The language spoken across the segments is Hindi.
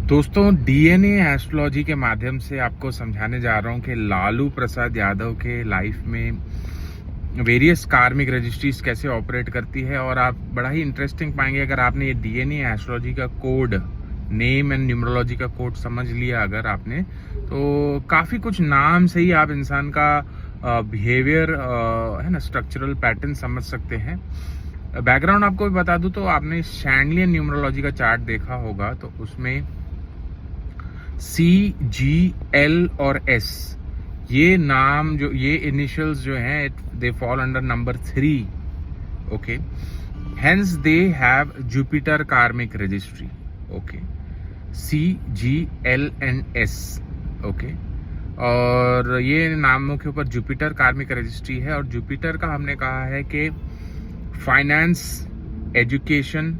दोस्तों, डीएनए एस्ट्रोलॉजी के माध्यम से आपको समझाने जा रहा हूँ कि लालू प्रसाद यादव के लाइफ में वेरियस कार्मिक रजिस्ट्रीज कैसे ऑपरेट करती है। और आप बड़ा ही इंटरेस्टिंग पाएंगे अगर आपने ये डीएनए एस्ट्रोलॉजी का कोड, नेम एंड न्यूमरोलॉजी का कोड समझ लिया अगर आपने, तो काफ़ी कुछ नाम से ही आप इंसान का बिहेवियर है ना, स्ट्रक्चरल पैटर्न समझ सकते हैं। बैकग्राउंड आपको भी बता दूं तो आपने शैंडलियन न्यूमरोलॉजी का चार्ट देखा होगा, तो उसमें सी, जी, एल और एस ये नाम, जो ये इनिशियल्स जो हैं, they fall under number 3. Okay, hence they have Jupiter karmic registry. Okay, C, G, L and S. ओके, और ये नामों के ऊपर जुपिटर कार्मिक रजिस्ट्री है। और जुपिटर का हमने कहा है कि finance, education,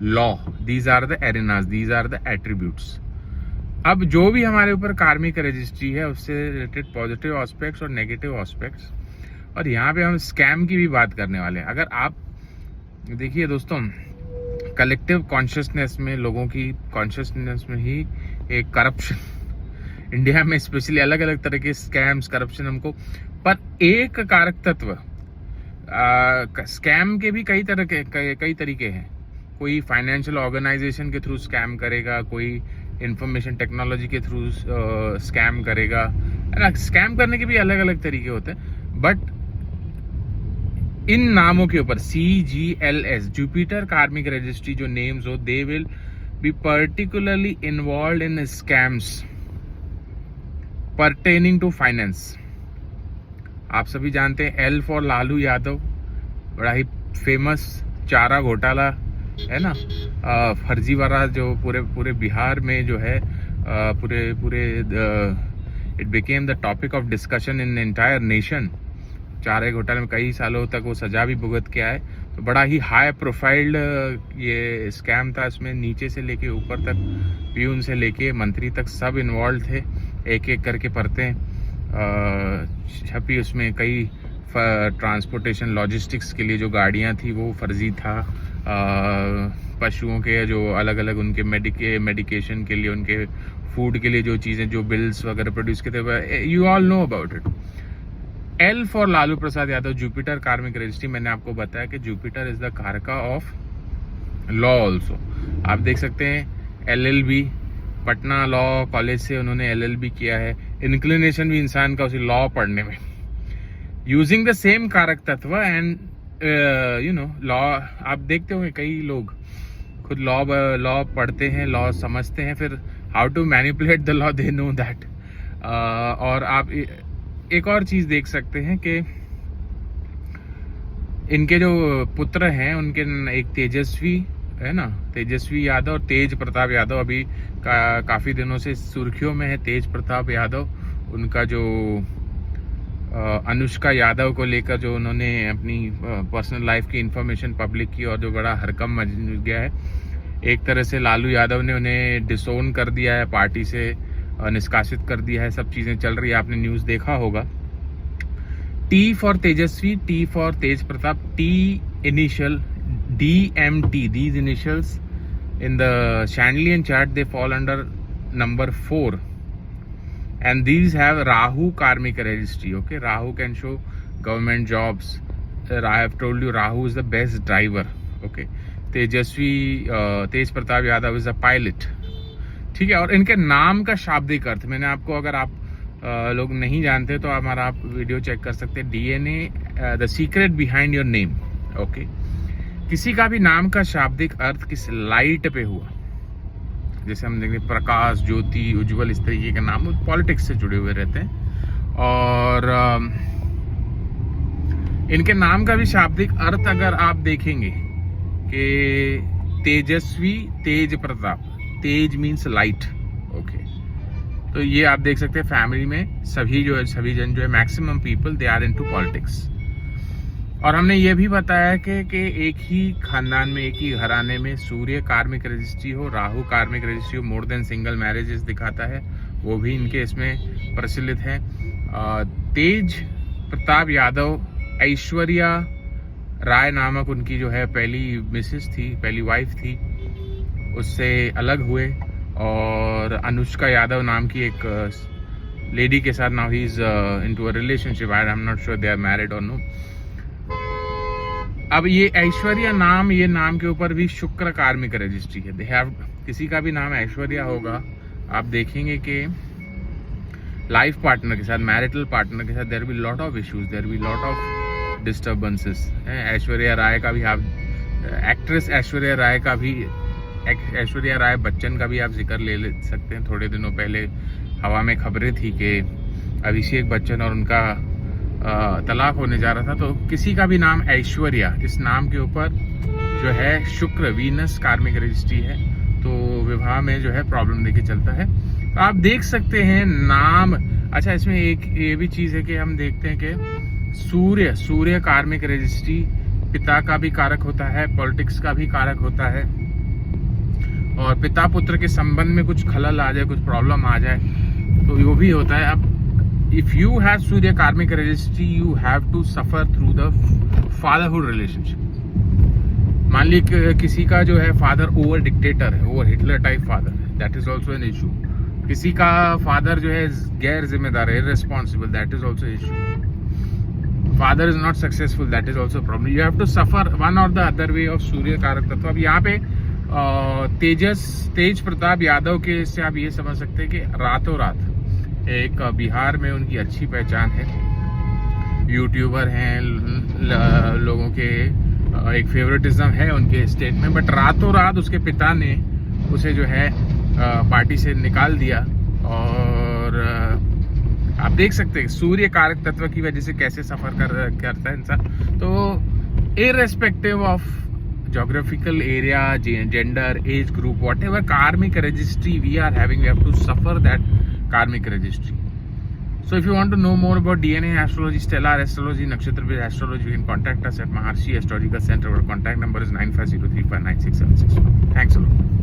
law, these are the arenas, these are the attributes. अब जो भी हमारे ऊपर कार्मिक रजिस्ट्री है उससे रिलेटेड पॉजिटिव एस्पेक्ट्स और नेगेटिव एस्पेक्ट्स, और यहाँ पे हम स्कैम की भी बात करने वाले हैं। अगर आप देखिए दोस्तों, कलेक्टिव कॉन्शियसनेस में, लोगों की कॉन्शियसनेस में ही एक करप्शन इंडिया में स्पेशली अलग अलग तरह के स्कैम्स, करप्शन हमको, पर एक कारक तत्व, स्कैम के भी कई तरीके हैं। कोई फाइनेंशियल ऑर्गेनाइजेशन के थ्रू स्कैम करेगा, कोई इंफॉर्मेशन टेक्नोलॉजी के थ्रू स्कैम करेगा, है ना। स्कैम करने के भी अलग अलग तरीके होते हैं, बट इन नामों के ऊपर C, G, L, S, Jupiter karmic registry जो नेम्स हो, they will be particularly involve in scams pertaining to finance. आप सभी जानते हैं एल फॉर लालू यादव, बड़ा ही फेमस चारा घोटाला, है ना, फर्जीवाड़ा जो पूरे बिहार में जो है, पूरे it became the topic of discussion in entire nation. चारे घोटाले में कई सालों तक वो सजा भी भुगत के आए। तो बड़ा ही हाई प्रोफाइल्ड ये स्कैम था। इसमें नीचे से लेके ऊपर तक, प्यून से लेके मंत्री तक सब इन्वॉल्व थे। एक एक करके परतें छपी उसमें। कई ट्रांसपोर्टेशन, लॉजिस्टिक्स के लिए जो गाड़ियां थी वो फर्जी था। पशुओं के जो अलग अलग उनके मेडिकेशन के लिए, उनके फूड के लिए जो चीज़ें, जो बिल्स वगैरह प्रोड्यूस करते हुए, you all know about it. L for Lalu Prasad Yadav, Jupiter karmic registry. मैंने आपको बताया कि जुपिटर इज द कारका ऑफ लॉ ऑल्सो। आप देख सकते हैं LLB, पटना लॉ कॉलेज से उन्होंने LLB किया है। इंक्लिनेशन भी इंसान का उसी लॉ पढ़ने में, यूजिंग द सेम कारक तत्व एंड यू नो लॉ। आप देखते होंगे कई लोग खुद लॉ पढ़ते हैं, लॉ समझते हैं, फिर how to manipulate the law, they know that. और आप एक और चीज देख सकते हैं कि इनके जो पुत्र हैं, उनके एक तेजस्वी, है ना, तेजस्वी यादव और तेज प्रताप यादव अभी काफी दिनों से सुर्खियों में है। तेज प्रताप यादव, उनका जो अनुष्का यादव को लेकर जो उन्होंने अपनी पर्सनल लाइफ की इंफॉर्मेशन पब्लिक की, और जो बड़ा हरकम मच गया है। एक तरह से लालू यादव ने उन्हें डिसोन कर दिया है, पार्टी से निष्कासित कर दिया है। सब चीजें चल रही है, आपने न्यूज देखा होगा। T for Tejashwi, T for Tej Pratap, T initial DMT, these initials in the Chandelian chart, they fall under number 4, and these have Rahu karmic registry. Okay, Rahu can show government jobs. I have told you Rahu is the best driver. Okay, Tejashwi, Tej Pratap Yadav is a pilot. ठीक है, और इनके नाम का शाब्दिक अर्थ मैंने आपको, अगर आप लोग नहीं जानते तो हमारा आप वीडियो चेक कर सकते हैं, DNA the secret behind your name. Okay, किसी का भी नाम का शाब्दिक अर्थ किस लाइट पे हुआ, जैसे हम देखें प्रकाश, ज्योति, उज्जवल, इस तरीके के नाम पॉलिटिक्स से जुड़े हुए रहते हैं। और इनके नाम का भी शाब्दिक अर्थ अगर आप देखेंगे कि तेजस्वी, तेज प्रताप, तेज मीन्स लाइट। ओके, तो ये आप देख सकते हैं फैमिली में सभी जन जो है, maximum people they are into politics. और हमने ये भी बताया कि एक ही खानदान में, एक ही घराने में सूर्य कार्मिक रजिस्ट्री हो, राहु कार्मिक रजिस्ट्री हो, मोर देन सिंगल मैरिजेस दिखाता है, वो भी इनके इसमें प्रचलित है। तेज प्रताप यादव, ऐश्वर्या राय नामक उनकी जो है पहली मिसेस थी, पहली वाइफ थी, उससे अलग हुए और अनुष्का यादव नाम की एक लेडी के साथ now he is into a relationship, I am not sure they are married और नो। अब ये ऐश्वर्या नाम, ये नाम के ऊपर भी शुक्र कार्मिक रजिस्ट्री है। दे हैव, किसी का भी नाम ऐश्वर्या होगा, आप देखेंगे कि लाइफ पार्टनर के साथ, मैरिटल पार्टनर के साथ there be lot of issues, there be lot of disturbances. Aishwarya Rai का भी आप, एक्ट्रेस ऐश्वर्या राय का भी, ऐश्वर्या राय बच्चन का भी आप जिक्र ले सकते हैं। थोड़े दिनों पहले हवा में खबरें थी कि अभिषेक बच्चन और उनका तलाक होने जा रहा था। तो किसी का भी नाम ऐश्वर्या, इस नाम के ऊपर जो है शुक्र, वीनस कार्मिक रजिस्ट्री है, तो विवाह में जो है प्रॉब्लम लेके चलता है। तो आप देख सकते हैं नाम। अच्छा, इसमें एक ये भी चीज़ है कि हम देखते हैं कि सूर्य कार्मिक रजिस्ट्री पिता का भी कारक होता है, पॉलिटिक्स का भी कारक होता है, और पिता पुत्र के संबंध में कुछ खलल आ जाए, कुछ प्रॉब्लम आ जाए तो वो भी होता है। अब if you have Surya karmic registry, you have to suffer through the fatherhood relationship. मान ली किसी का जो है फादर ओवर डिक्टेटर है, ओवर हिटलर टाइप फादर है, that is also an issue. किसी का फादर जो है गैर जिम्मेदार है, irresponsible, that is also issue. Father is not successful, that is also problem. You have to suffer one और the other way of Surya कारक तत्व। अब यहाँ पे तेज प्रताप यादव के से आप ये समझ सकते हैं कि रातों रात एक बिहार में उनकी अच्छी पहचान है, यूट्यूबर हैं, लोगों के एक फेवरेटिज्म है उनके स्टेट में, बट रातों रात उसके पिता ने उसे जो है पार्टी से निकाल दिया। और आप देख सकते हैं सूर्य कारक तत्व की वजह से कैसे सफर करता है इंसान। तो irrespective of geographical area, gender, age group, whatever karmic registry we are having, we have to suffer that karmic registry. So if you want to know more about DNA astrology, stellar astrology, nakshatra astrology, you can contact us at Maharshi Astrological Center. Our contact number is 9503596761. Thanks a lot.